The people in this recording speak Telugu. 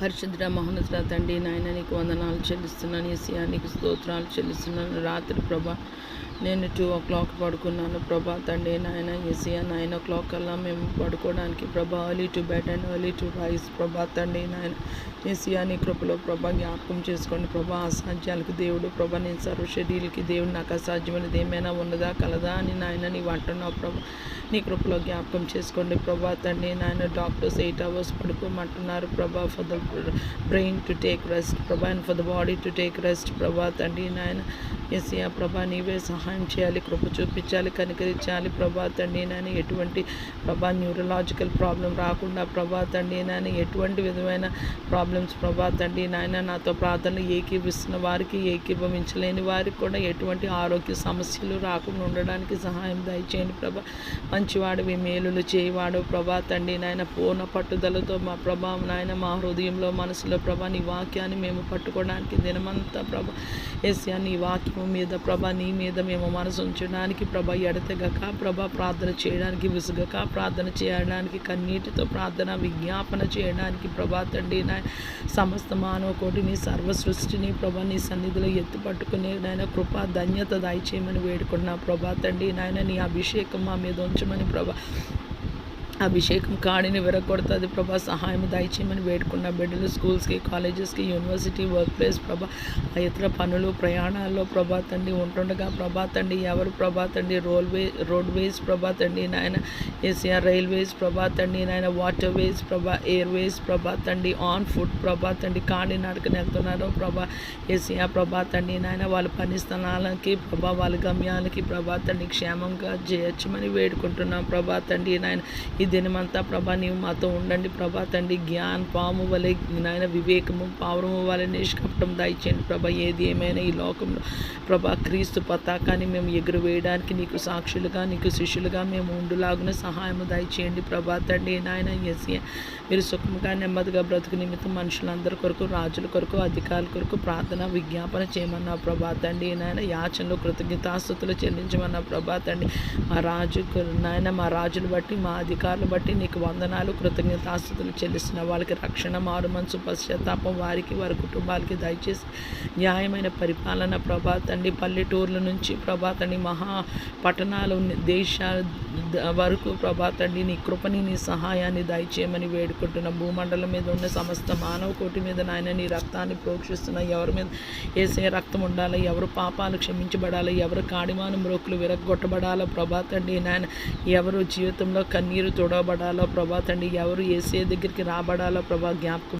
పరిశుద్ధ మహోన్నతుల తండ్రి నాయన నీకు వందనాలు చెల్లిస్తున్నాను. యేసయ్యా నీకు స్తోత్రాలు చెల్లిస్తున్నాను. రాత్రి ప్రభా నేను 2 o'clock పడుకున్నాను ప్రభా తండ్రి నాయన. యేసయ్యా 9 o'clock కల్లా మేము పడుకోవడానికి ప్రభా early to bed and early to rice ప్రభా తండ్రి నాయన. యేసయ్యా నీ కృపలో ప్రభా జ్ఞాపకం చేసుకోండి ప్రభా. అసాధ్యాలకు దేవుడు ప్రభా, నేను సర్వశరీరులకి దేవుడు, నాకు అసాధ్యమైనది ఏమైనా ఉన్నదా కలదా అని నాయన నీవు అంటున్నావు ప్రభా. నీ కృపలో జ్ఞాపకం చేసుకోండి ప్రభా తండ్రి నాయన. డాక్టర్స్ 8 hours పడుకోమంటున్నారు Prabha, for the brain to take rest Prabha and for the body to take rest Prabha తండ్రి నాయన. యేసయ్యా ప్రభా నీవే సహాయం చేయాలి, కృప చూపించాలి, కనికరించాలి ప్రభా తండ్రి నాయన. ఎటువంటి ప్రభా న్యూరలాజికల్ ప్రాబ్లం రాకుండా ప్రభా తండ్రి నాయన, ఎటువంటి విధమైన ప్రాబ్లమ్స్ ప్రభా తండ్రి నాయన. నాతో ప్రార్థనలు ఏకీభవిస్తున్న వారికి, ఏకీభవించలేని వారికి కూడా ఎటువంటి ఆరోగ్య సమస్యలు రాకుండా ఉండడానికి సహాయం దయచేయండి ప్రభా. మంచివాడివి, మేలులు చేయవాడు ప్రభా తండ్రి నాయన. పూర్ణ పట్టుదలతో మా ప్రభా నాయన, మా హృదయంలో మనసులో ప్రభా నీ వాక్యాన్ని మేము పట్టుకోవడానికి దినమంతా ప్రభా యేసయ్యా నీ వాక్యం మీద ప్రభా నీ మీద మేము మనసు ఉంచడానికి ప్రభా ఎడతెగక ప్రభా ప్రార్థన చేయడానికి, విసుగక ప్రార్థన చేయడానికి, కన్నీటితో ప్రార్థన విజ్ఞాపన చేయడానికి ప్రభా తండ్రి నాయన. సమస్త మానవ కోటిని, సర్వ సృష్టిని ప్రభా నీ సన్నిధిలో ఎత్తి పట్టుకునే నాయన కృపా ధన్యత దయచేయమని వేడుకున్నా ప్రభా తండ్రి నాయన. నీ అభిషేకం మా మీద ఉంచమని ప్రభా, అభిషేకం కాడిని విరగొడుతుంది ప్రభా. సహాయం దయచేయమని వేడుకున్న బిడ్డలు స్కూల్స్కి, కాలేజెస్కి, యూనివర్సిటీ, వర్క్ ప్లేస్ ప్రభా, ఇతర పనులు, ప్రయాణాల్లో ప్రభా తండ్రి ఉంటుండగా ప్రభా తండ్రి ఎవరు ప్రభా తండ్రి రోడ్వేస్ ప్రభా తండ్రి నాయన. యేసయ్యా రైల్వేస్ ప్రభా తండ్రి నాయన, వాటర్ వేస్ ప్రభా, ఎయిర్వేస్ ప్రభా తండ్రి, ఆన్ ఫుట్ ప్రభా తండ్రి కాడి నడకని వెళ్తున్నారో ప్రభా యేసయ్యా ప్రభా తండ్రి నాయన. వాళ్ళ పని స్థలాలకి ప్రభా, వాళ్ళ గమ్యాలకి ప్రభా తండ్రి క్షేమంగా చేయొచ్చమని వేడుకుంటున్నాం ప్రభా తండ్రి నాయన. ఈ దినమంతా ప్రభా నీవు మాతో ఉండండి ప్రభా తండ్రి. పాము వలె నాయన, వివేకము పావురము వలె నిష్కపటం దయచేయండి ప్రభా. ఏది ఏమైనా ఈ లోకంలో ప్రభా క్రీస్తు పతాకాన్ని మేము ఎగురవేయడానికి నీకు సాక్షులుగా, నీకు శిష్యులుగా మేము ఉండులాగున సహాయము దయచేయండి ప్రభా తండ్రి నాయన. యేసయ్యా మీరు సుఖముగా నెమ్మదిగా బ్రతుకు నిమిత్తం మనుషులందరి కొరకు, రాజుల కొరకు, అధికారుల కొరకు ప్రార్థన విజ్ఞాపన చేయమన్నా ప్రభా తండ్రి నాయన. యాచనలు కృతజ్ఞతాస్తుతులు చెల్లించమన్నా ప్రభా తండ్రి. మా రాజు నాయన, మా రాజులు బట్టి, మా అధికారులు బట్టి నీకు వందనాలు, కృతజ్ఞతాస్తుతులు చెల్లిస్తున్న వాళ్ళకి రక్షణ, మారు మనసు, పశ్చాత్తాపం వారికి, వారి కుటుంబాలకి దయచేసి న్యాయమైన పరిపాలన ప్రభా తండ్రి. పల్లెటూర్ల నుంచి ప్రభా తండ్రి మహా పట్టణాలు, దేశాల వరకు ప్రభా తండ్రి నీ కృపని, నీ సహాయాన్ని దయచేయమని వేడుకుంటున్న. భూమండలం మీద ఉన్న సమస్త మానవ కోటి మీద నాయన నీ రక్తాన్ని ప్రోక్షిస్తున్న. ఎవరి మీద యేసయ్యా రక్తం ఉండాలి, ఎవరు పాపాలు క్షమించబడాలి, ఎవరు కాడిమాను మ్రోకులు విరగొట్టబడాలో ప్రభా తండ్రి నాయన. ఎవరు జీవితంలో కన్నీరు తుడవబడాలో ప్రభా తండ్రి, ఎవరు యేసయ్య దగ్గరికి రాబడాలో ప్రభా జ్ఞాపకం